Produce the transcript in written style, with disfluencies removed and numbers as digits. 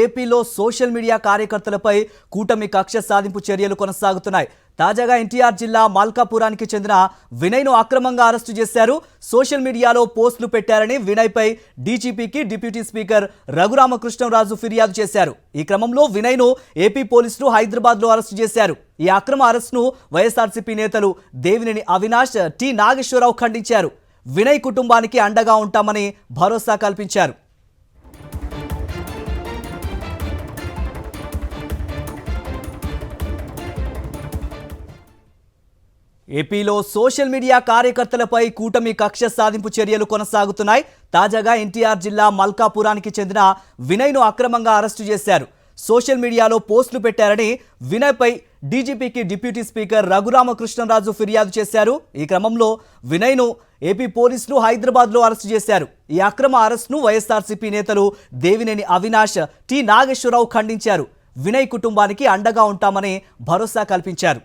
ఏపీలో social media కార్యకర్తలపై కూటమి కక్ష సాధింపు చర్యలు కొనసాగుతున్నాయి. తాజాగా ఎన్టీఆర్ జిల్లా మల్కాపురానికి చెందిన వినయ్ను అక్రమంగా అరెస్టు చేశారు. సోషల్ మీడియాలో పోస్టులు పెట్టారని వినయ్పై డీజీపీకి డిప్యూటీ స్పీకర్ రఘురామకృష్ణంరాజు ఫిర్యాదు చేశారు. ఈ క్రమంలో వినయ్ను ఏపీ పోలీసులు హైదరాబాద్లో అరెస్టు చేశారు. ఈ అక్రమ అరెస్టును వైఎస్ఆర్సీపీ నేతలు దేవినేని అవినాష్, టి నాగేశ్వరరావు ఖండించారు. వినయ్ కుటుంబానికి అండగా ఉంటామని భరోసా కల్పించారు. ఏపీలో సోషల్ మీడియా కార్యకర్తలపై కూటమి కక్ష సాధింపు చర్యలు కొనసాగుతున్నాయి. తాజాగా ఎన్టీఆర్ జిల్లా మల్కాపురానికి చెందిన వినయ్ను అక్రమంగా అరెస్టు చేశారు. సోషల్ మీడియాలో పోస్టులు పెట్టారని వినయ్పై డీజీపీకి డిప్యూటీ స్పీకర్ రఘురామకృష్ణంరాజు ఫిర్యాదు చేశారు. ఈ క్రమంలో వినయ్ను ఏపీ పోలీసులు హైదరాబాద్లో అరెస్టు చేశారు. ఈ అక్రమ అరెస్టును వైఎస్ఆర్సీపీ నేతలు దేవినేని అవినాష్, టి నాగేశ్వరరావు ఖండించారు. వినయ్ కుటుంబానికి అండగా ఉంటామని భరోసా కల్పించారు.